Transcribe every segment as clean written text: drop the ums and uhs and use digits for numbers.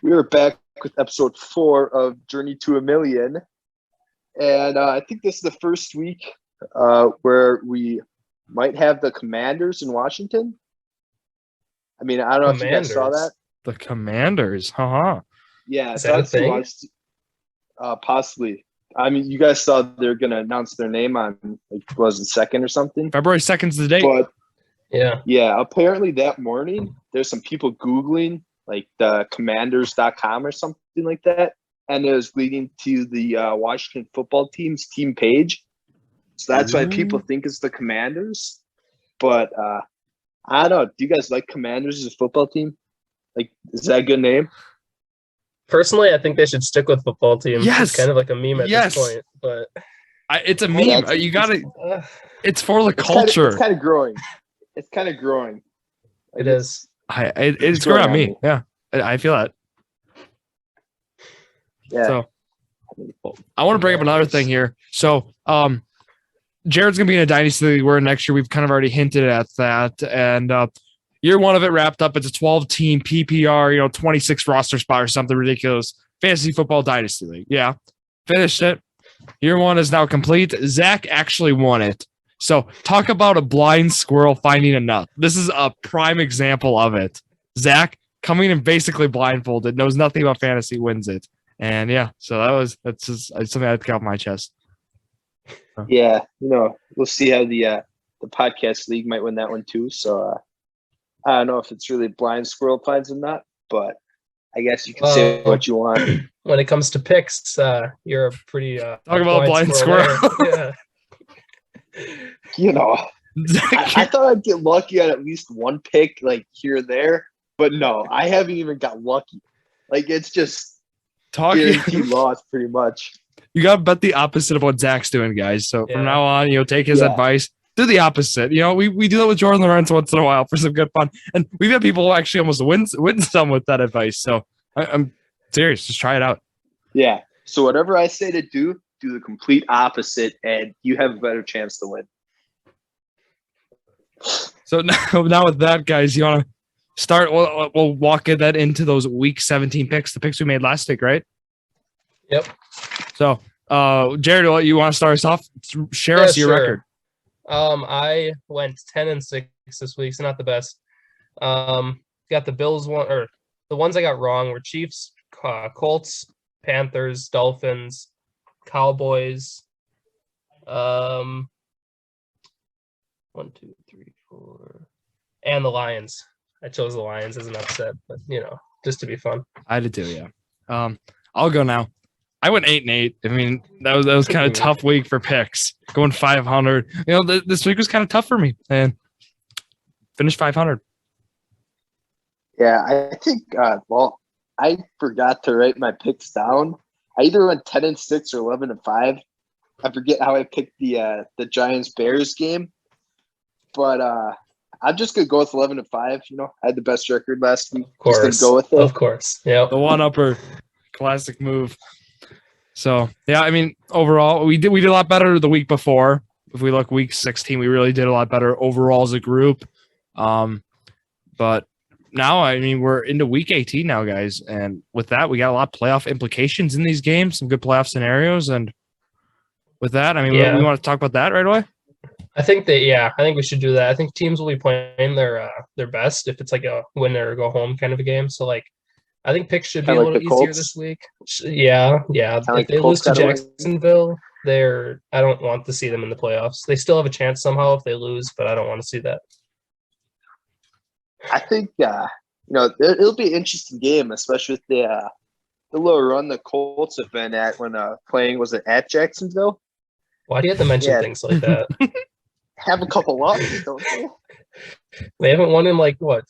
We are back with episode 4 of Journey to a Million. And I think this is the first week where we might have the Commanders in Washington. I mean, I don't know if you guys saw that. The Commanders, haha. Yeah, is that a thing? Possibly. I mean, you guys saw they're going to announce their name on, was it 2nd or something? February 2nd's the date. But yeah, apparently that morning, there's some people Googling, like the commanders.com or something like that. And it was leading to the Washington football team's team page. So that's why people think it's the Commanders. But I don't know. Do you guys like Commanders as a football team? Like, is that a good name? Personally, I think they should stick with football team. Yes. It's kind of like a meme at this point. But it's a meme. You got to – it's for the culture. It's kind of growing. It's kind of growing. It is. It's growing on me. Yeah, I feel that. Yeah. So I want to bring up another thing here. So Jared's going to be in a dynasty league where next year we've kind of already hinted at that. And year one of it wrapped up. It's a 12-team PPR, 26 roster spot or something ridiculous. Fantasy football dynasty league. Yeah. Finished it. Year one is now complete. Zack actually won it. So talk about a blind squirrel finding a nut. This is a prime example of it. Zack coming in basically blindfolded, knows nothing about fantasy, wins it. And yeah, so that's just something I had to get off my chest. So. Yeah, we'll see how the podcast league might win that one too. So I don't know if it's really blind squirrel finds a nut, but I guess you can say what you want. When it comes to picks, you're a pretty talk about blind squirrel. Yeah. I thought I'd get lucky on at least one pick, like here or there, but no, I haven't even got lucky. Like it's just guaranteed loss, pretty much. You got to bet the opposite of what Zach's doing, guys. So from now on, take his advice, do the opposite. We do that with Jordon Lawrenz once in a while for some good fun, and we've had people actually almost win some with that advice. So I'm serious, just try it out. Yeah. So whatever I say to do the complete opposite, and you have a better chance to win. So now with that, guys, you want to start? We'll walk that into those week 17 picks, the picks we made last week, right? Yep. So, Jared, you want to start us off? Share us your record. I went 10-6 this week, so not the best. Got the Bills one, or the ones I got wrong were Chiefs, Colts, Panthers, Dolphins, Cowboys. 1, 2, 3, 4, and the Lions. I chose the Lions as an upset, but just to be fun. I did too, yeah. I'll go now. I went 8-8. I mean, that was kind of a tough week for picks. Going 500. This week was kind of tough for me, and finished 500. Yeah, I think. I forgot to write my picks down. I either went 10-6 or 11-5. I forget how I picked the Giants Bears game, but I'm just gonna go with 11-5. I had the best record last week. Of course, just gonna go with it. Of course, yeah. The one-upper, classic move. So yeah, I mean, overall, we did a lot better the week before. If we look week 16, we really did a lot better overall as a group. But now, I mean, we're into week 18 now, guys, and with that, we got a lot of playoff implications in these games, some good playoff scenarios, and with that, I mean, we want to talk about that right away. I think we should do that. I think teams will be playing their best if it's like a win or go home kind of a game. So I think picks should be a little easier this week. Yeah. If they lose to Jacksonville, I don't want to see them in the playoffs. They still have a chance somehow if they lose, but I don't want to see that. I think it'll be an interesting game, especially with the little run the Colts have been at when playing. Was it at Jacksonville? Why do you have to mention things like that? Have a couple losses, don't they? They haven't won in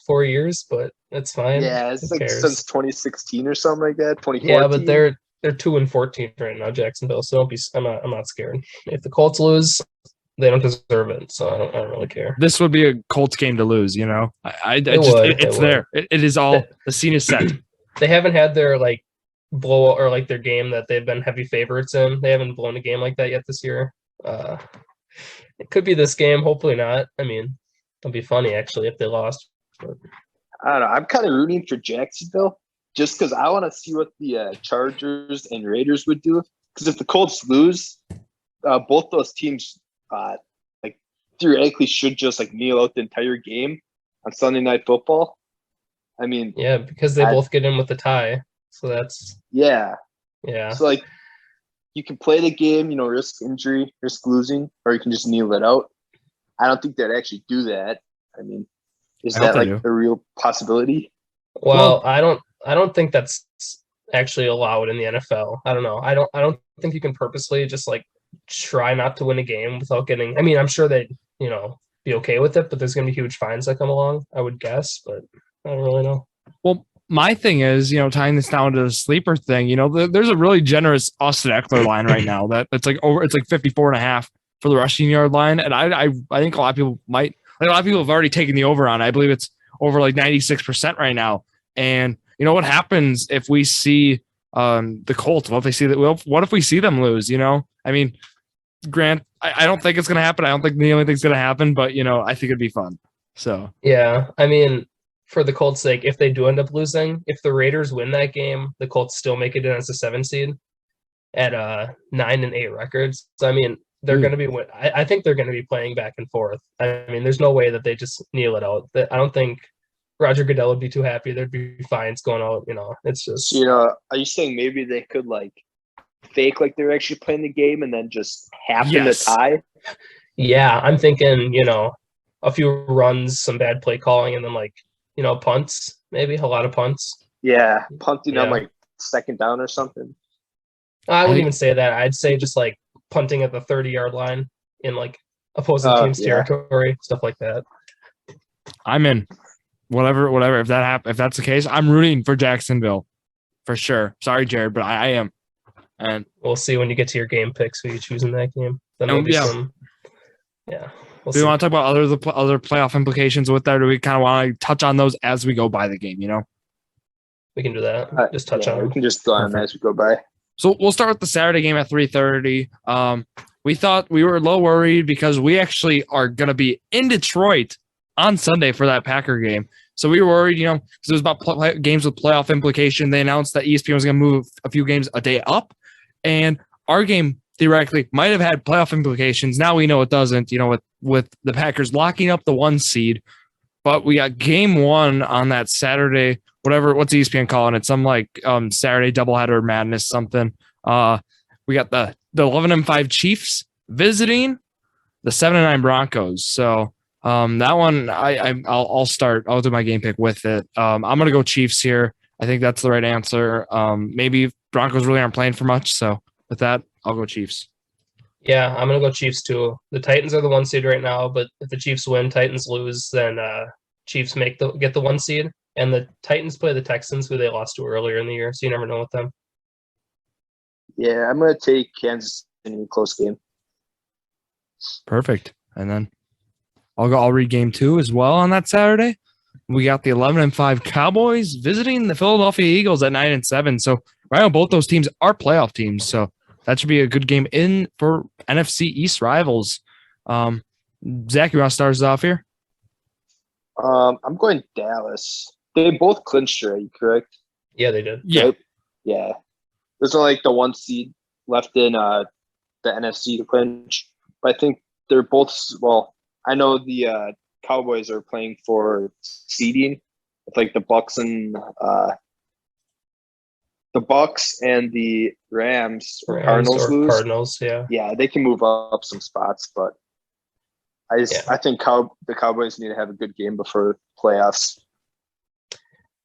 4 years, but that's fine. Yeah, it's since 2016 or something like that. 2014. Yeah, but they're 2-14 right now, Jacksonville. So don't be. I'm not scared. If the Colts lose, they don't deserve it. So I don't really care. This would be a Colts game to lose. It's there. It is all. The scene is set. They haven't had their blowout or their game that they've been heavy favorites in. They haven't blown a game like that yet this year. It could be this game. Hopefully not. I mean, it'll be funny actually if they lost. But I don't know. I'm kind of rooting for Jacksonville just because I want to see what the Chargers and Raiders would do. Because if the Colts lose, both those teams like theoretically should just like kneel out the entire game on Sunday Night Football. I mean, Yeah, because they both get in with the tie. So that's yeah. So like you can play the game, risk injury, risk losing, or you can just kneel it out. I don't think they'd actually do that. I mean, is that like a real possibility? Well, I don't think that's actually allowed in the NFL. I don't know. I don't think you can purposely just like try not to win a game without getting. I mean, I'm sure they'd be okay with it, but there's going to be huge fines that come along, I would guess, but I don't really know. Well, my thing is, tying this down to the sleeper thing, there's a really generous Austin Eckler line right now that's like over, it's like 54.5 for the rushing yard line. And I think a lot of people have already taken the over on it. I believe it's over like 96% right now. And what happens if we see the Colts? What if they see that? Well, what if we see them lose? I mean, Grant, I don't think it's going to happen. I don't think the only thing's going to happen, but I think it'd be fun. So yeah, I mean, for the Colts' sake, if they do end up losing, if the Raiders win that game, the Colts still make it in as a 7 seed at 9-8 records. So I mean, they're going to be. I think they're going to be playing back and forth. I mean, there's no way that they just kneel it out. I don't think Roger Goodell would be too happy. There'd be fines going out. It's just. Are you saying maybe they could like fake like they're actually playing the game and then just happen to tie? Yeah, I'm thinking. A few runs, some bad play calling, and then like punts, maybe a lot of punts. Yeah, punting on like second down or something. I wouldn't even say that. I'd say just like punting at the 30-yard line in like opposing team's territory, stuff like that. I'm in. Whatever. If that's the case, I'm rooting for Jacksonville for sure. Sorry, Jared, but I am. And we'll see when you get to your game picks who you choose in that game. Then there'll be some. Yeah. Do we want to talk about other playoff implications with that, or do we kind of want to touch on those as we go by the game? We can do that. Just touch on them. We can just go on them as we go by. So we'll start with the Saturday game at 3:30. We thought we were a little worried because we actually are going to be in Detroit on Sunday for that Packer game. So we were worried, because it was about games with playoff implication. They announced that ESPN was going to move a few games a day up, and our game theoretically might have had playoff implications. Now we know it doesn't, with the Packers locking up the 1 seed. But we got game 1 on that Saturday, what's ESPN calling it? Some like Saturday doubleheader madness something. We got the 11-5 Chiefs visiting the 7-9 Broncos. So that one I'll start. I'll do my game pick with it. I'm gonna go Chiefs here. I think that's the right answer. Maybe Broncos really aren't playing for much. So with that, I'll go Chiefs. Yeah, I'm going to go Chiefs too. The Titans are the 1 seed right now, but if the Chiefs win, Titans lose, then Chiefs get the 1 seed. And the Titans play the Texans, who they lost to earlier in the year, so you never know with them. Yeah, I'm going to take Kansas in a close game. Perfect. And then I'll read game 2 as well on that Saturday. We got the 11-5 Cowboys visiting the Philadelphia Eagles at 9-7. So right now, both those teams are playoff teams. So that should be a good game in for NFC East rivals. Zach, you want to start us off here? I'm going Dallas. They both clinched, right? Correct? Yeah, they did. Yeah. Right? Yeah. There's only like the 1 seed left in the NFC to clinch. But I think they're both – well, I know the Cowboys are playing for seeding with like the Bucks and the Rams or Cardinals lose. Cardinals, yeah. Yeah, they can move up some spots, but I think the Cowboys need to have a good game before playoffs.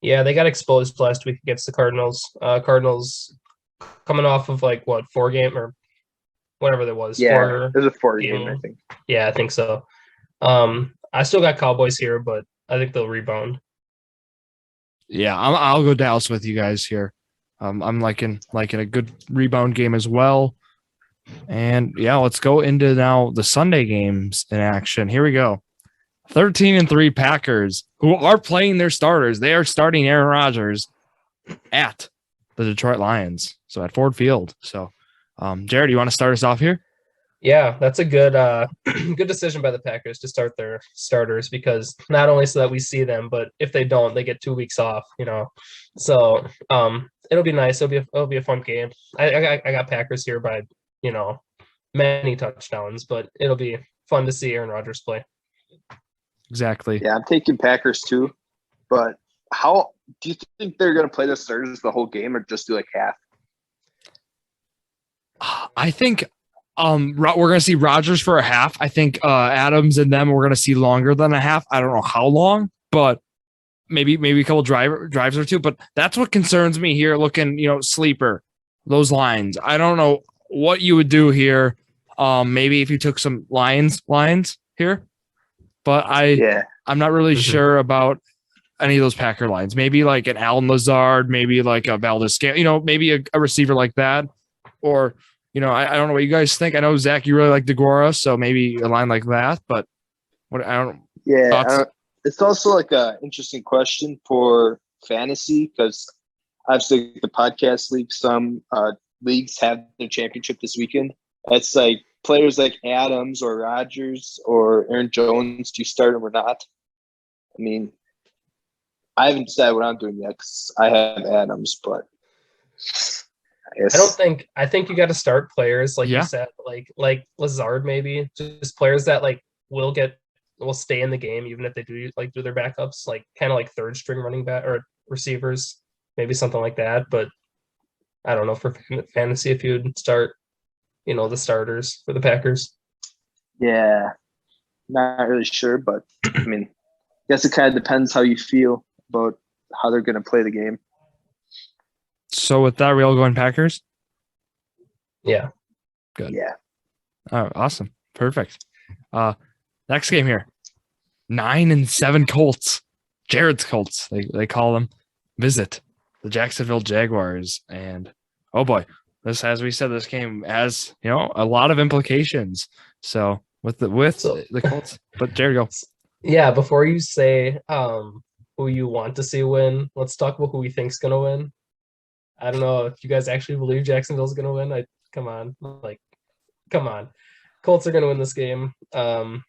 Yeah, they got exposed last week against the Cardinals. Cardinals coming off of 4 game or whatever that was. Yeah, it was a 4 game, I think. Yeah, I think so. I still got Cowboys here, but I think they'll rebound. Yeah, I'll go Dallas with you guys here. I'm liking a good rebound game as well. And yeah, let's go into now the Sunday games in action. Here we go. 13-3 Packers, who are playing their starters. They are starting Aaron Rodgers at the Detroit Lions. So at Ford Field. So Jared, you want to start us off here? Yeah, that's a good good decision by the Packers to start their starters, because not only so that we see them, but if they don't, they get 2 weeks off, you know. So it'll be nice. It'll be a fun game. I got Packers here by, you know, many touchdowns, but it'll be fun to see Aaron Rodgers play. Exactly. Yeah, I'm taking Packers too. But how do you think they're going to play the starters the whole game, or just do like half? I think we're going to see Rodgers for a half. I think Adams and them we're going to see longer than a half. I don't know how long, but maybe a couple drives or two. But that's what concerns me here. Looking, sleeper, those lines. I don't know what you would do here. Maybe if you took some lines here, but I'm not really sure about any of those Packer lines. Maybe like an Allen Lazard, maybe like a Valdez-Scantling, maybe a receiver like that, or. I don't know what you guys think. I know, Zach, you really like DeGuara, so maybe a line like that. But I don't. Yeah, it's also like a interesting question for fantasy, because obviously the podcast league, some leagues have their championship this weekend. It's like players like Adams or Rodgers or Aaron Jones. Do you start them or not? I mean, I haven't decided what I'm doing yet because I have Adams, but. I think you got to start players like you said, like Lazard, maybe just players that will stay in the game even if they do their backups, like kind of like third string running back or receivers, maybe something like that. But I don't know for fantasy if you'd start, the starters for the Packers. Yeah, not really sure, but I mean, I guess it kind of depends how you feel about how they're going to play the game. So with that, we all going Packers? Yeah. Good. Yeah. Oh, awesome. Perfect. Next game here. 9-7 Colts. Jared's Colts, they call them. Visit the Jacksonville Jaguars. And oh boy, as we said, this game has, a lot of implications. So with the Colts. But Jared, go. Yeah, before you say who you want to see win, let's talk about who we think's gonna win. I don't know if you guys actually believe Jacksonville's going to win. Come on. Colts are going to win this game. 2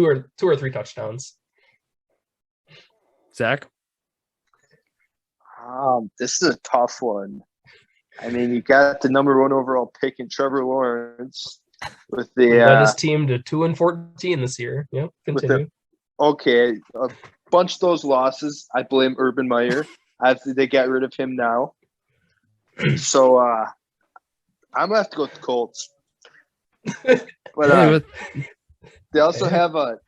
or 3 touchdowns. Zach? This is a tough one. I mean, you got the number 1 overall pick in Trevor Lawrence with the led his team to 2-14 this year. Yep. Continue. Okay, a bunch of those losses, I blame Urban Meyer. They got rid of him now. So I'm gonna have to go with the Colts, but they also have I don't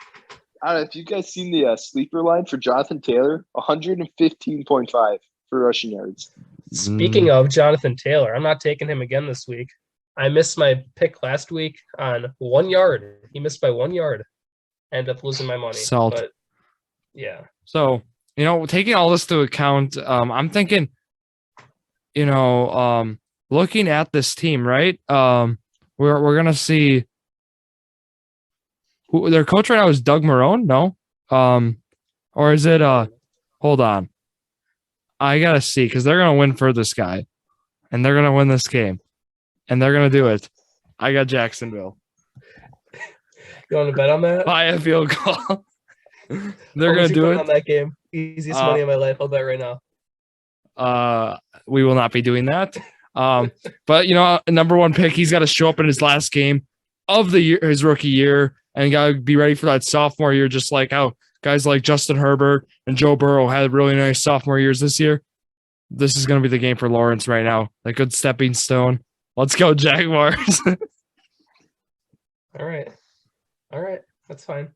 know if you guys seen the sleeper line for Jonathan Taylor, 115.5 for rushing yards. Speaking of Jonathan Taylor, I'm not taking him again this week. I missed my pick last week on 1 yard. He missed by 1 yard. Ended up losing my money. But yeah. So taking all this to account, I'm thinking. Looking at this team, right? We're gonna see who their coach right now is. Doug Marrone, no? Or is it hold on. I gotta see, because they're gonna win for this guy, and they're gonna win this game, and they're gonna do it. I got Jacksonville. You want to bet on that? By a field goal. They're gonna do it on that game. Easiest money in my life. I'll bet right now. We will not be doing that. But number 1 pick, he's got to show up in his last game of the year, his rookie year, and got to be ready for that sophomore year, just like how guys like Justin Herbert and Joe Burrow had really nice sophomore years this year. This is going to be the game for Lawrence right now. A good stepping stone. Let's go, Jaguars. All right. That's fine.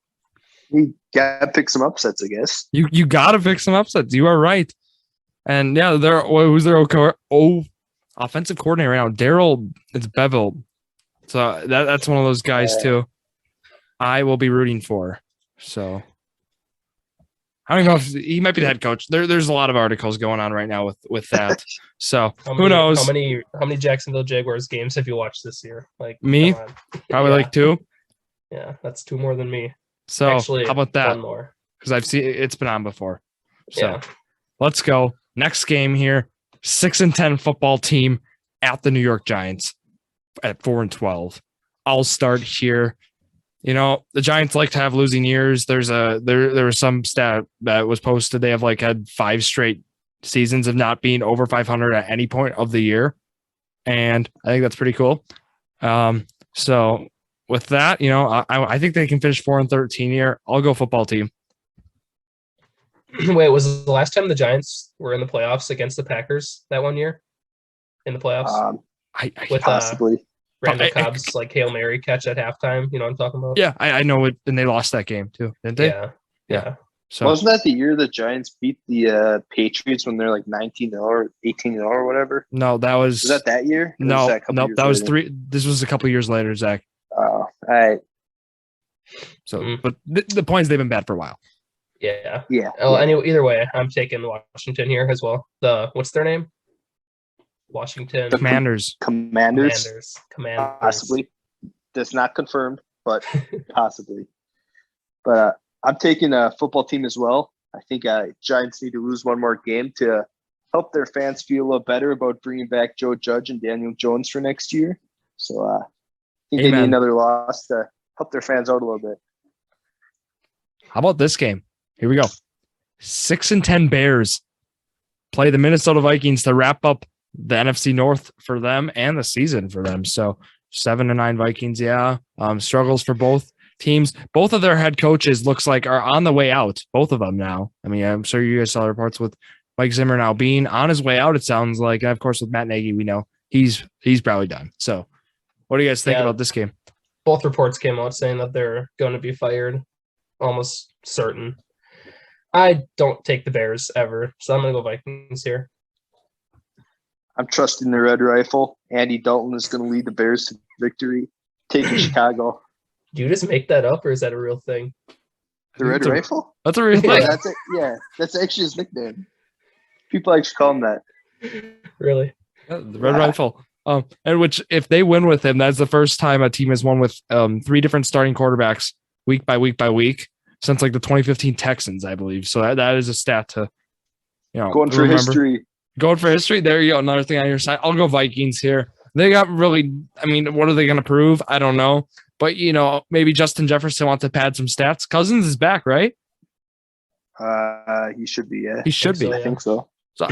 You got to pick some upsets, I guess. You got to pick some upsets. You are right. And yeah, who's their offensive coordinator right now? Daryl, it's Bevel. So that's one of those guys too. I will be rooting for. So I don't know if he might be the head coach. There's a lot of articles going on right now with that. So who knows? How many Jacksonville Jaguars games have you watched this year? Me? Probably 2. Yeah, that's 2 more than me. So actually, how about that? 1 more. Because I've seen it's been on before. So yeah. Let's go. Next game here. 6-10 football team at the New York Giants at 4-12. I'll start here. The Giants like to have losing years. There was some stat that was posted. They have had 5 straight seasons of not being over 500 at any point of the year. And I think that's pretty cool. So with that, I think they can finish 4-13 here. I'll go football team. Wait, was the last time the Giants were in the playoffs against the Packers that one year in the playoffs? With possibly. Randall Cobb's Hail Mary catch at halftime. You know what I'm talking about? Yeah, I know it, and they lost that game too, didn't they? Yeah. So wasn't that the year the Giants beat the Patriots when they're 19-0 or 18-0 or whatever? No, that was. Was that year? No, that was 3. This was a couple years later, Zach. Oh, all right. So, but the point is they've been bad for a while. Yeah. Yeah. Anyway, either way, I'm taking Washington here as well. What's their name? Washington Commanders. Commanders. Possibly. That's not confirmed, but possibly. But I'm taking a football team as well. I think Giants need to lose one more game to help their fans feel a little better about bringing back Joe Judge and Daniel Jones for next year. So I think they need another loss to help their fans out a little bit. How about this game? Here we go. 6-10 Bears play the Minnesota Vikings to wrap up the NFC North for them and the season for them. So 7-9 Vikings, struggles for both teams. Both of their head coaches looks like are on the way out. Both of them now. I mean, I'm sure you guys saw reports with Mike Zimmer now being on his way out. It sounds like, and of course, with Matt Nagy, we know he's probably done. So, what do you guys think about this game? Both reports came out saying that they're going to be fired, almost certain. I don't take the Bears ever, so I'm going to go Vikings here. I'm trusting the Red Rifle. Andy Dalton is going to lead the Bears to victory. Taking Chicago. Do you just make that up, or is that a real thing? The Red Rifle? That's a real thing. That's actually his nickname. People actually call him that. Really? Yeah, the Red Rifle. And which, if they win with him, that's the first time a team has won with 3 different starting quarterbacks week by week since the 2015 Texans, I believe. So that is a stat to, going for history. Going for history. There you go. Another thing on your side. I'll go Vikings here. They got really, what are they going to prove? I don't know. But, maybe Justin Jefferson wants to pad some stats. Cousins is back, right? He should be, yeah. He should be. I think so. So,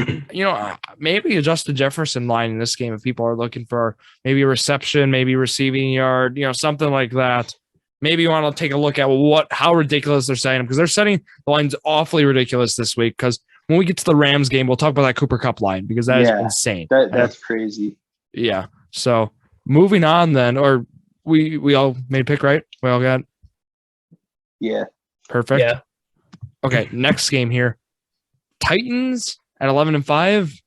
maybe a Justin Jefferson line in this game if people are looking for maybe a reception, maybe receiving yard, something like that. Maybe you want to take a look at how ridiculous they're setting them, because they're setting the lines awfully ridiculous this week. Because when we get to the Rams game, we'll talk about that Cooper Kupp line, because that is insane. That's crazy. Yeah. So moving on then, or we all made a pick, right? We all got. Yeah. Perfect. Yeah. Okay. Next game here. Titans at 11-5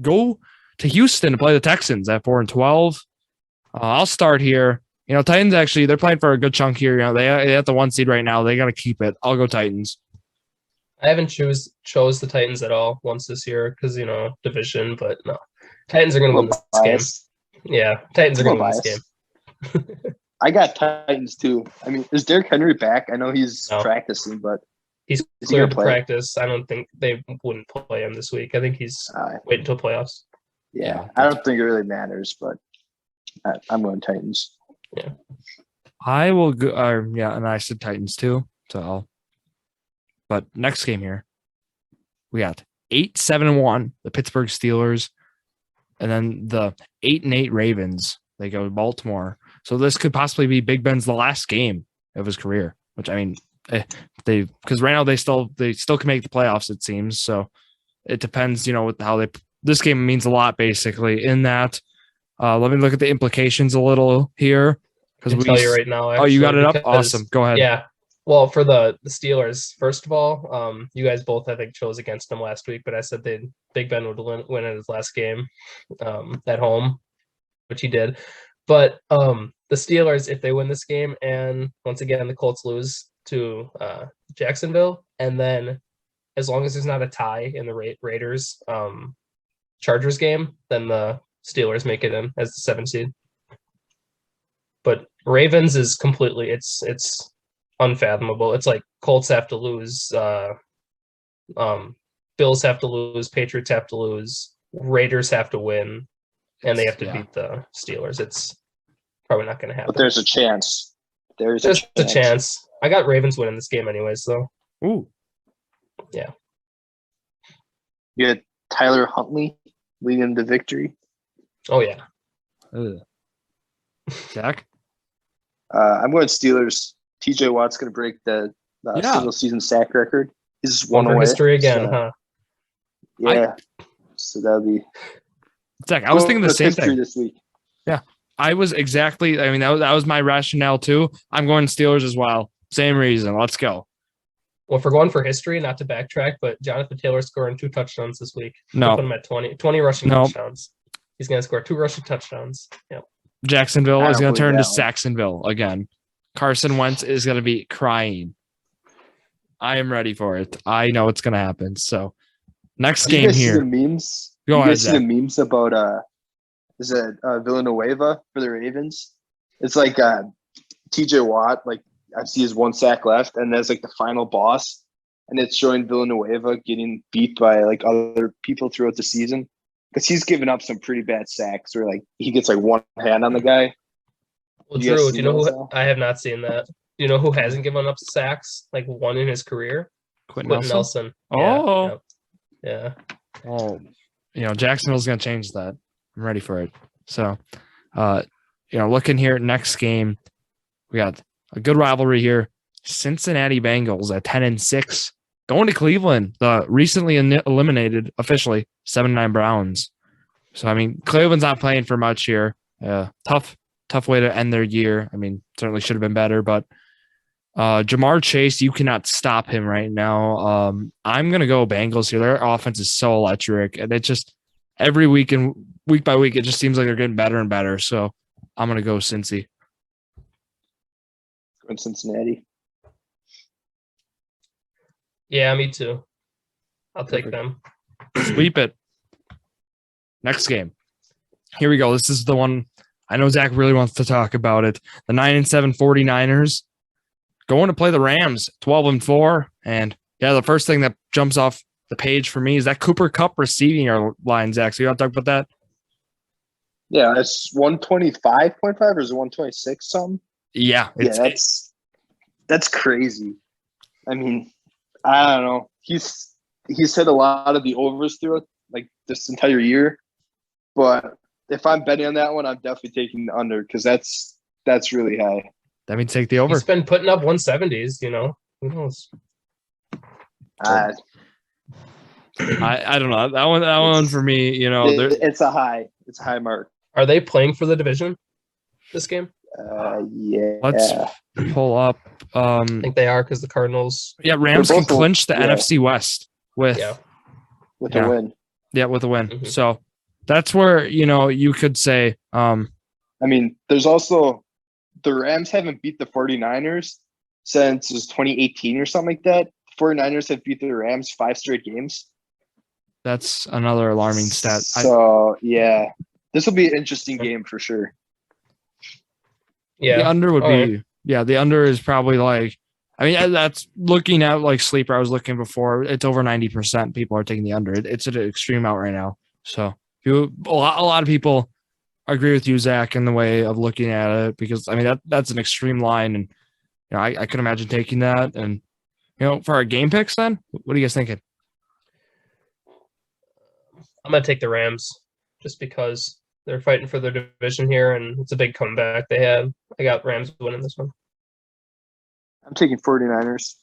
go to Houston to play the Texans at 4-12. I'll start here. Titans actually, they're playing for a good chunk here. They at the 1 seed right now. They got to keep it. I'll go Titans. I haven't chose the Titans at all once this year because, division, but no. Titans are going to win this game. Yeah, Titans are going to win this game. I got Titans too. Is Derrick Henry back? I know he's practicing, but he's cleared to practice. I don't think they wouldn't play him this week. I think he's waiting until playoffs. Yeah, I don't think it really matters, but I'm going Titans. Yeah, I will go. And I said Titans too. But next game here, we got 8-7-1, the Pittsburgh Steelers, and then the 8-8 Ravens. They go to Baltimore. So this could possibly be Big Ben's the last game of his career. Which because right now they still can make the playoffs. It seems so. It depends, with how they. This game means a lot basically. In that, let me look at the implications a little here. Because we tell you right now. Actually, you got it up. Awesome. Go ahead. Yeah. Well, for the Steelers, first of all, you guys both I think chose against them last week, but I said Big Ben would win in his last game at home, which he did. But the Steelers, if they win this game, and once again the Colts lose to Jacksonville, and then as long as there's not a tie in the Raiders Chargers game, then the Steelers make it in as the 7th seed. But Ravens is completely it's unfathomable. It's like Colts have to lose, Bills have to lose, Patriots have to lose, Raiders have to win, and they have to beat the Steelers. Probably not going to happen. But there's a chance. There's a chance. I got Ravens winning this game anyways, so. Ooh. Yeah. You had Tyler Huntley leading them to victory. Oh, yeah. Ugh. Zack? I'm going Steelers. TJ Watt's going to break the single season sack record. He's one away. History again, huh? Yeah. So that'll be. Zack, I was thinking the same thing this week. Yeah. I was exactly. I mean, that was my rationale too. I'm going Steelers as well. Same reason. Let's go. Well, if we're going for history, not to backtrack, but Jonathan Taylor scoring 2 touchdowns this week. No. Put him at 20 rushing touchdowns. He's going to score 2 rushing touchdowns. Yep. Jacksonville is going to turn to Saxonville again. Carson Wentz is going to be crying. I am ready for it. I know it's going to happen. So, next game here. You guys see the memes? Go ahead, see the memes about is it Villanueva for the Ravens? It's like TJ Watt, like I see his 1 sack left, and there's like the final boss, and it's showing Villanueva getting beat by like other people throughout the season because he's given up some pretty bad sacks where like he gets like one hand on the guy. Well, Drew, do you know who? I have not seen that. Do you know who hasn't given up sacks, like one in his career? Quentin Nelson. Oh, yeah. Oh, Jacksonville's going to change that. I'm ready for it. So, looking here at next game, we got a good rivalry here. Cincinnati Bengals at 10-6, going to Cleveland, the recently eliminated officially 7-9 Browns. So, I mean, Cleveland's not playing for much here. Tough way to end their year. I mean, certainly should have been better, but Jamar Chase, you cannot stop him right now. I'm going to go Bengals here. Their offense is so electric, and it just every week and week by week, it just seems like they're getting better and better. So I'm going to go Cincy. Going Cincinnati. Yeah, me too. I'll take them. Sweep it. Next game. Here we go. This is the one I know Zack really wants to talk about it. The 9-7 49ers going to play the Rams 12-4. And yeah, the first thing that jumps off the page for me is that Cooper Kupp receiving our line, Zack. So you want to talk about that? Yeah, it's 125.5 or is it 126 something? Yeah. That's crazy. I mean, I don't know. He's hit a lot of the overs through it, like this entire year. But if I'm betting on that one, I'm definitely taking the under because that's really high. That means take the over. He's been putting up 170s, Who knows? I don't know. That one for me, it's a high mark. Are they playing for the division this game? Yeah. Let's pull up. I think they are because the Cardinals. Yeah, Rams can clinch the NFC West with a win. Yeah, with a win. Mm-hmm. So that's where you could say. I mean, there's also the Rams haven't beat the 49ers since it was 2018 or something like that. The 49ers have beat the Rams 5 straight games. That's another alarming stat. So yeah, this will be an interesting game for sure. Yeah, the under would be. Yeah, the under is probably like. I mean, that's looking at like sleeper. I was looking before. It's over 90%. People are taking the under. It's at an extreme out right now. So a lot of people agree with you, Zack, in the way of looking at it because I mean that's an extreme line, and I could imagine taking that. And for our game picks, then what are you guys thinking? I'm gonna take the Rams just because they're fighting for their division here, and it's a big comeback they had. I got Rams winning this one. I'm taking 49ers.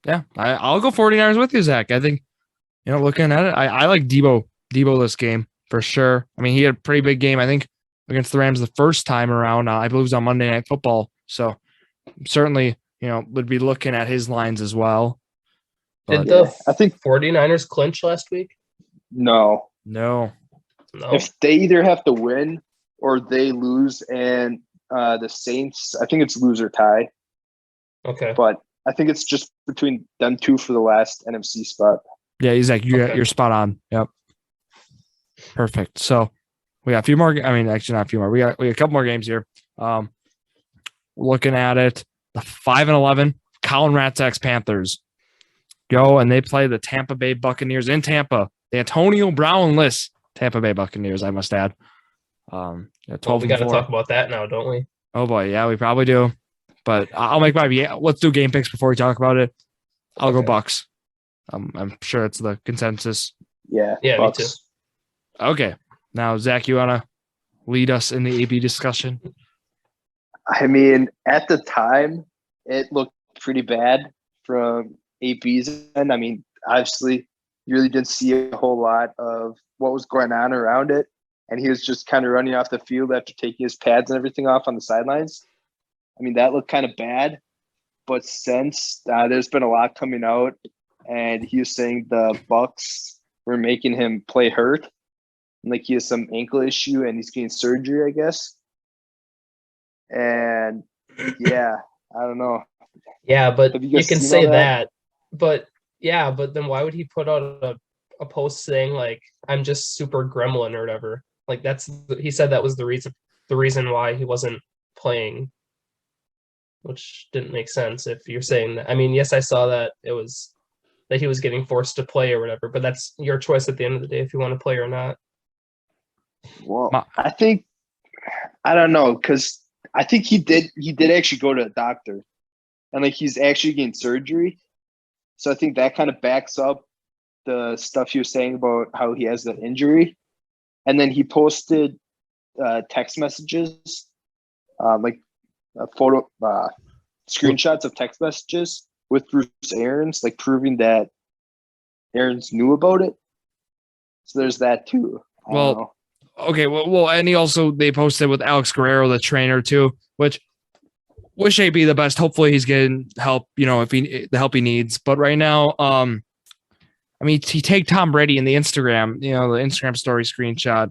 Yeah, I'll go 49ers with you, Zack. I think, looking at it, I like Debo this game for sure. I mean, he had a pretty big game, I think, against the Rams the first time around. I believe it was on Monday Night Football. So certainly, would be looking at his lines as well. Did the 49ers clinch last week? No. If they either have to win or they lose, and the Saints, I think it's lose or tie. Okay. But I think it's just between them two for the last NFC spot. Yeah, Zack, you're spot on. Yep. Perfect. So we got a few more. I mean, actually not a few more. We got a couple more games here. Looking at it, the 5-11 Colin Ratzak's Panthers go and they play the Tampa Bay Buccaneers in Tampa. The Antonio Brown-less Tampa Bay Buccaneers, I must add. Yeah, 12 Well, we got to 4. talk about that now, don't we? Oh boy, yeah, we probably do. But I'll make my let's do game picks before we talk about it. I'll go Okay. Bucks. I'm sure it's the consensus. Yeah, Yeah, Bucks. me too. Okay, now Zach, you wanna lead us in the AB discussion? I mean, at the time, it looked pretty bad from AB's end. I mean, obviously, you really didn't see a whole lot of what was going on around it. And he was just kind of running off the field after taking his pads and everything off on the sidelines. I mean, that looked kind of bad. But since there's been a lot coming out, and he was saying the Bucks were making him play hurt. Like he has some ankle issue and he's getting surgery, I guess. And yeah, I don't know. Yeah, but Have you you guys can seen say all that? But yeah, but then why would he put out a post saying like I'm just super gremlin or whatever? Like he said that was the reason why he wasn't playing, which didn't make sense if you're saying that. I mean, yes, I saw that it was that he was getting forced to play or whatever, but that's your choice at the end of the day if you want to play or not. Well, I don't know, because I think he did actually go to a doctor, and like he's actually getting surgery. So I think that kind of backs up the stuff he was saying about how he has the injury. And then he posted text messages, like a photo, screenshots of text messages with Bruce Arians, like proving that Arians knew about it. So there's that too. I don't know. Okay, well, and they posted with Alex Guerrero, the trainer, too, which wish AB the best. Hopefully he's getting help, if the help he needs. But right now, I mean, he take Tom Brady in the Instagram, the Instagram story screenshot,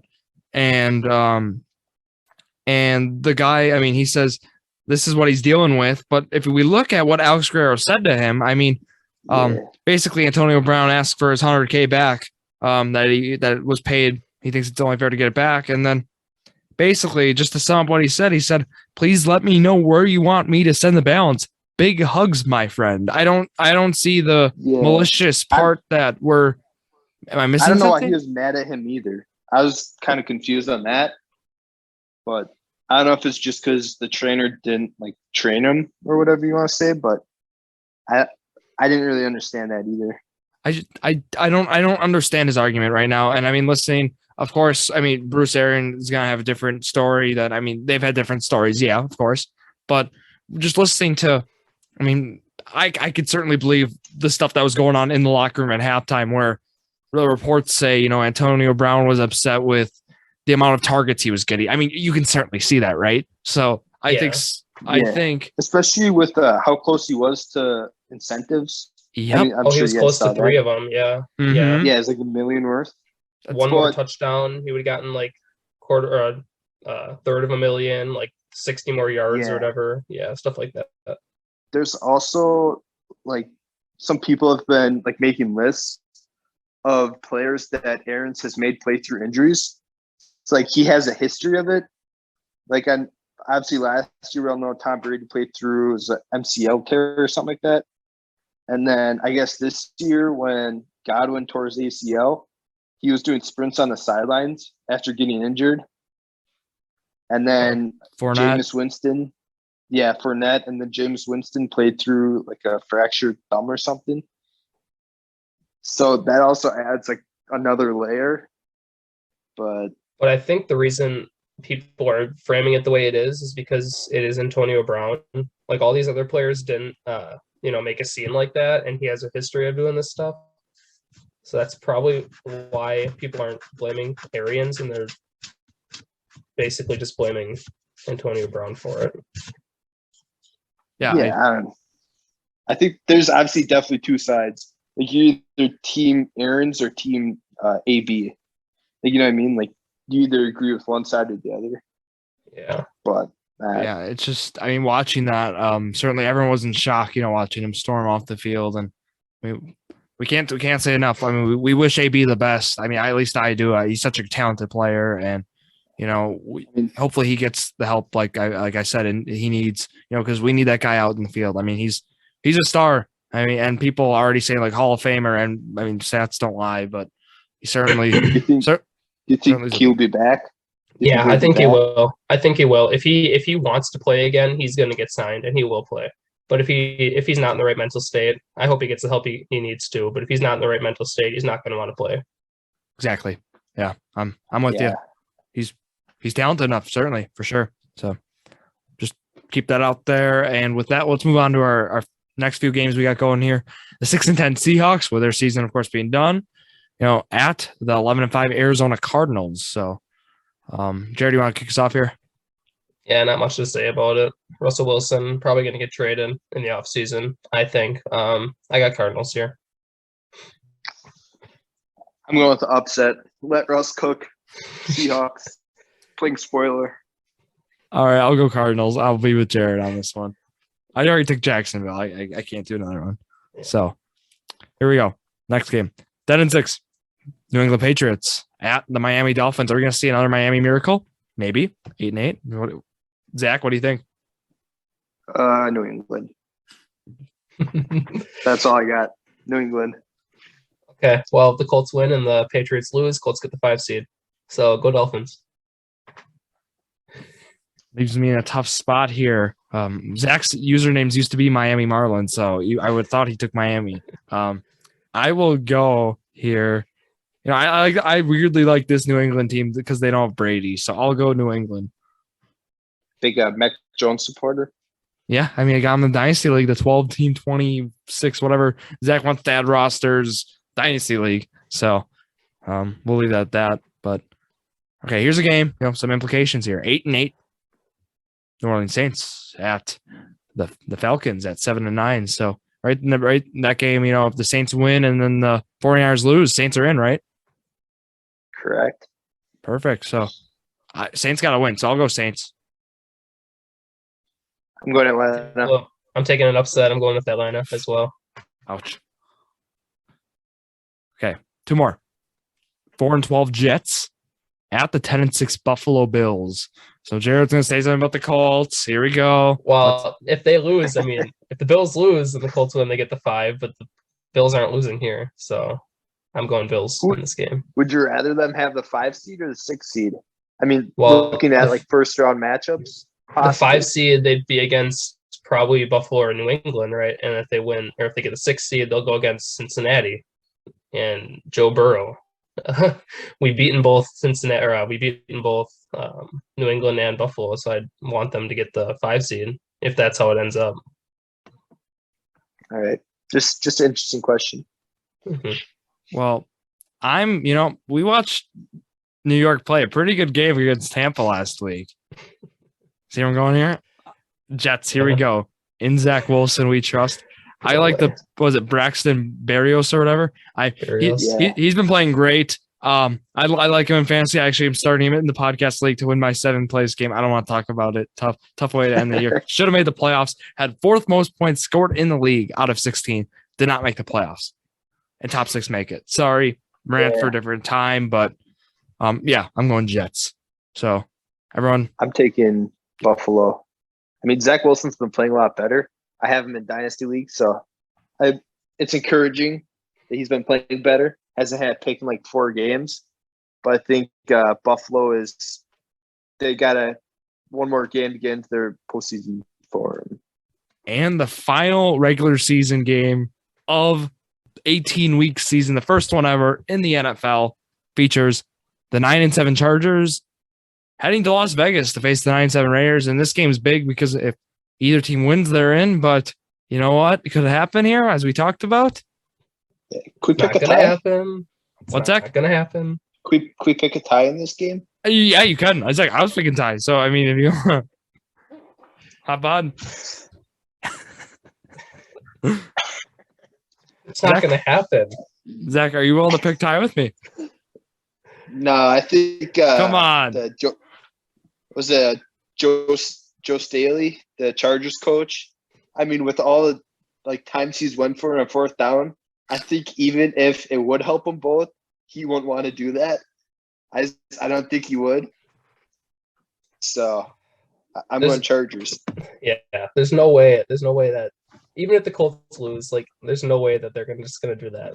and the guy, I mean, he says this is what he's dealing with. But if we look at what Alex Guerrero said to him, I mean, basically Antonio Brown asked for his $100K back, that was paid. He thinks it's only fair to get it back. And then basically, just to sum up what he said, please let me know where you want me to send the balance. Big hugs, my friend. I don't see the malicious part am I missing something? I don't know why he was mad at him either. I was kind of confused on that. But I don't know if it's just because the trainer didn't like train him or whatever you want to say, but I didn't really understand that either. I don't understand his argument right now. And I mean, listening, of course, I mean, Bruce Arians is going to have a different story that, I mean, they've had different stories. Yeah, of course. But just listening to, I mean, I could certainly believe the stuff that was going on in the locker room at halftime where the reports say, Antonio Brown was upset with the amount of targets he was getting. I mean, you can certainly see that, right? So I think, especially with how close he was to incentives. Yep. I mean, he was close to 3 of them. Yeah. Mm-hmm. Yeah, it's like $1 million worth. One more touchdown, he would have gotten like third of $1 million, like 60 more yards or whatever. Yeah, stuff like that. There's also like some people have been like making lists of players that Arians has made play through injuries. It's like he has a history of it. Like obviously last year we all know Tom Brady played through his MCL tear or something like that. And then I guess this year when Godwin tore his ACL, he was doing sprints on the sidelines after getting injured. And then Jameis Winston, Fournette, and then Jameis Winston played through like a fractured thumb or something. So that also adds like another layer. But I think the reason people are framing it the way it is because it is Antonio Brown. Like all these other players didn't, make a scene like that, and he has a history of doing this stuff. So that's probably why people aren't blaming Arians, and they're basically just blaming Antonio Brown for it. Yeah. I think there's obviously definitely two sides. Like you either team Arians or team AB. Like, you know what I mean? Like you either agree with one side or the other. Yeah. But it's just, I mean, watching that, certainly everyone was in shock, watching him storm off the field. And we can't say enough. I mean, we wish AB the best. I mean, at least I do. He's such a talented player, and hopefully he gets the help, like I said, and he needs, because we need that guy out in the field. I mean, he's a star. I mean, and people are already saying like Hall of Famer, and I mean, stats don't lie, but he certainly. Do you think he'll be back? Yeah, I think he will. I think he will. If he wants to play again, he's going to get signed and he will play. But if he's not in the right mental state, I hope he gets the help he needs to. But if he's not in the right mental state, he's not going to want to play. Exactly. Yeah, I'm with you. He's talented enough, certainly, for sure. So just keep that out there. And with that, let's move on to our next few games we got going here. The 6-10 Seahawks, with their season, of course, being done, at the 11-5 Arizona Cardinals. So, Jared, you want to kick us off here? Yeah, not much to say about it. Russell Wilson probably going to get traded in the offseason, I think. I got Cardinals here. I'm going with the upset. Let Russ cook. Seahawks. Playing spoiler. All right, I'll go Cardinals. I'll be with Jared on this one. I already took Jacksonville. I can't do another one. So here we go. Next game. 10-6. New England Patriots at the Miami Dolphins. Are we going to see another Miami miracle? Maybe. 8-8. Zach, what do you think? New England. That's all I got. New England. Okay. Well, if the Colts win and the Patriots lose, Colts get the 5 seed. So go Dolphins. Leaves me in a tough spot here. Zach's usernames used to be Miami Marlins, so I would have thought he took Miami. I will go here. I weirdly like this New England team because they don't have Brady, so I'll go New England. Big Mac Jones supporter. Yeah, I mean, I got him in the Dynasty League, the 12-team, 26, whatever. Zach wants to add rosters, Dynasty League. So we'll leave that at that. But okay, here's a game. Some implications here. 8-8. New Orleans Saints at the Falcons at 7-9. So right in that game, if the Saints win and then the 49ers lose, Saints are in, right? Correct. Perfect. So Saints got to win. So I'll go Saints. I'm going Atlanta. Well, I'm taking an upset. I'm going with Atlanta as well. Ouch. Okay, 2 more. 4-12 Jets at the 10-6 Buffalo Bills. So Jared's going to say something about the Colts. Here we go. Well, if they lose, if the Bills lose and the Colts win, they get the 5, but the Bills aren't losing here. So I'm going Bills in this game. Would you rather them have the 5 seed or the 6 seed? I mean, looking at first round matchups. The 5 seed, they'd be against probably Buffalo or New England, right? And if they win, or if they get the 6 seed, they'll go against Cincinnati and Joe Burrow. We've beaten both Cincinnati, or we've beaten both New England and Buffalo, so I'd want them to get the 5 seed if that's how it ends up. All right, just an interesting question. Mm-hmm. Well, we watched New York play a pretty good game against Tampa last week. See where I'm going here? Jets, here we go. In Zach Wilson, we trust. I like was it Braxton Berrios or whatever? He's been playing great. I like him in fantasy. Actually, I'm starting him in the podcast league to win my 7th place game. I don't want to talk about it. Tough way to end the year. Should have made the playoffs. Had 4th most points scored in the league out of 16. Did not make the playoffs. And top 6 make it. Sorry, rant for a different time, but I'm going Jets. So everyone, I'm taking Buffalo. I mean, Zach Wilson's been playing a lot better. I have him in Dynasty League, so it's encouraging that he's been playing better. Hasn't had pick in 4 games, but I think Buffalo they got one more game to get into their postseason form. And the final regular season game of 18-week season, the first one ever in the NFL, features the 9-7 Chargers heading to Las Vegas to face the 9-7 Raiders. And this game is big because if either team wins, they're in. But you know what? It could happen here, as we talked about. Could we pick a tie? Happen. What's that? Not going to happen. Could we pick a tie in this game? Yeah, you can. I was picking tie. So, I mean, if you want to hop on. It's not going to happen. Zach, are you willing to pick tie with me? No, I think. Come on. Joe Staley, the Chargers coach? I mean, with all the times he's went for on 4th down, I think even if it would help them both, he wouldn't want to do that. I don't think he would. So I'm going Chargers. Yeah, there's no way that even if the Colts lose, there's no way that they're just going to do that.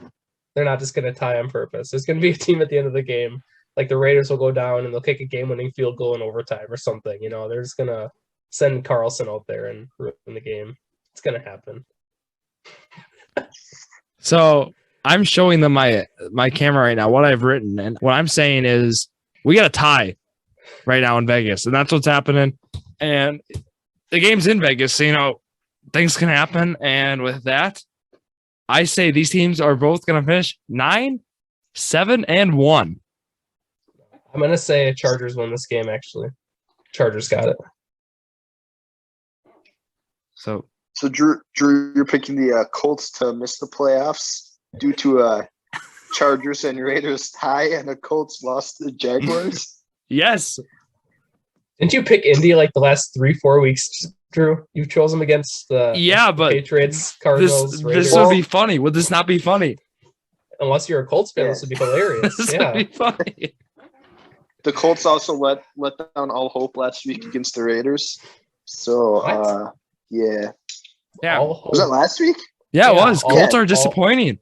They're not just going to tie on purpose. There's going to be a team at the end of the game like the Raiders will go down and they'll kick a game-winning field goal in overtime or something. You know, they're just gonna send Carlson out there and ruin the game. It's gonna happen. So I'm showing them my camera right now, what I've written. And what I'm saying is we got a tie right now in Vegas. And that's what's happening. And the game's in Vegas. So, you know, things can happen. And with that, I say these teams are both going to finish 9, 7, and 1. I'm going to say Chargers win this game, actually. Chargers got it. So Drew, you're picking the Colts to miss the playoffs due to a Chargers and Raiders tie and the Colts lost to the Jaguars? yes. Didn't you pick Indy like the last 3-4 weeks, Drew? You chose them against the but Patriots, Cardinals, this would be funny. Would this not be funny? Unless you're a Colts fan, this would be hilarious. This yeah. would be funny. The Colts also let down all hope last week against the Raiders. So, yeah. Yeah. Was that last week? Yeah, it Yeah, was. Colts are disappointing.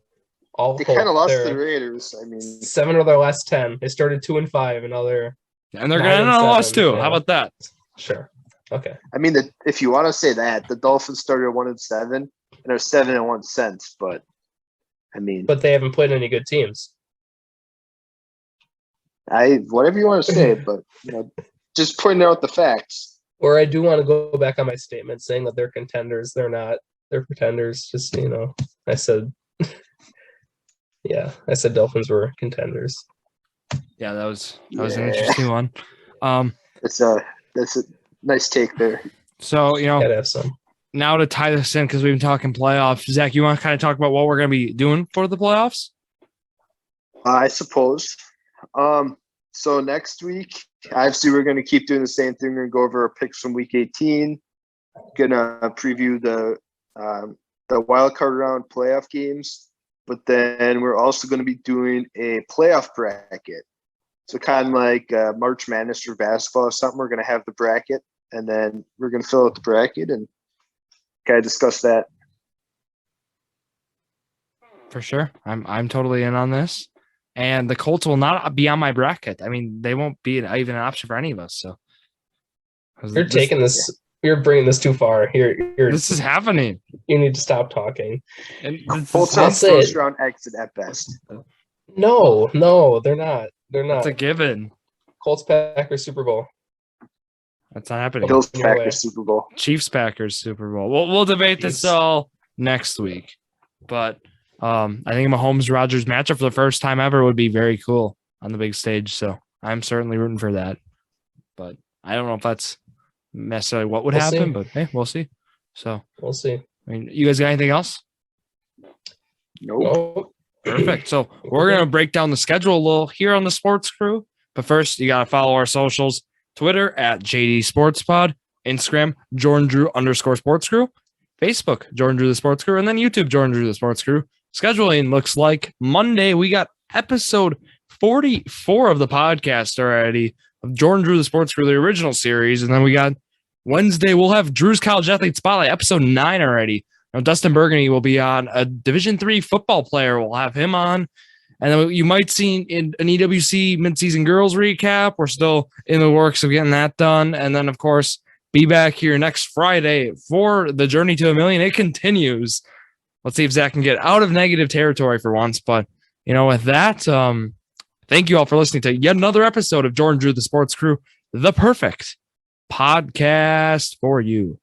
They kind of lost to the Raiders. I mean, 7 of their last 10. They started 2-5, and now they're And they're going to end on a loss too. Yeah. How about that? Sure. Okay. I mean, if you want to say that, the Dolphins started 1-7 and they're 7-1 since. But I mean, But they haven't played any good teams. whatever you want to say, but you know, just pointing out the facts. Or I do want to go back on my statement saying that they're contenders. They're not. They're pretenders. Just, you know, I said, I said Dolphins were contenders. Yeah, that was an interesting one. That's a nice take there. So, you know, Gotta have some. now to tie this in, because we've been talking playoffs, Zach, you want to kind of talk about what we're going to be doing for the playoffs? I suppose. So next week, obviously, we're going to keep doing the same thing. We're going to go over our picks from Week 18. Going to preview the wild card round playoff games, but then we're also going to be doing a playoff bracket. So kind of like March Madness for basketball or something. We're going to have the bracket, and then we're going to fill out the bracket and kind of discuss that. For sure. I'm totally in on this. And the Colts will not be on my bracket. I mean, they won't be even an option for any of us. So You're taking this. You're bringing this too far. This is happening. You need to stop talking. And Colts are first round exit at best. No, they're not. They're not. That's a given. Colts Packers Super Bowl. That's not happening. Bills Your way. Packers Super Bowl. Chiefs Packers Super Bowl. We'll debate this all next week. But I think Mahomes Rodgers matchup for the first time ever would be very cool on the big stage. So I'm certainly rooting for that. But I don't know if that's necessarily what would happen, see. but hey, we'll see. So We'll see. I mean, you guys got anything else? Nope. Oh, Perfect. So we're going to break down the schedule a little here on the Sports Crew. But first, you got to follow our socials. Twitter at JD Sports Pod. Instagram, Jordan Drew _Sports Crew. Facebook, Jordan Drew the Sports Crew. And then YouTube, Jordan Drew the Sports Crew. Scheduling looks like Monday, we got episode 44 of the podcast already of Jordan Drew the Sports Crew, the original series. And then we got Wednesday, we'll have Drew's College Athlete Spotlight, episode 9 already. Now, Dustin Burgundy will be on. A Division III football player, we'll have him on. And then you might see in an EWC midseason girls recap. We're still in the works of getting that done. And then, of course, be back here next Friday for the Journey to a Million. It continues. Let's see if Zach can get out of negative territory for once. But, you know, with that, thank you all for listening to yet another episode of Jordan Drew the Sports Crew, the perfect podcast for you.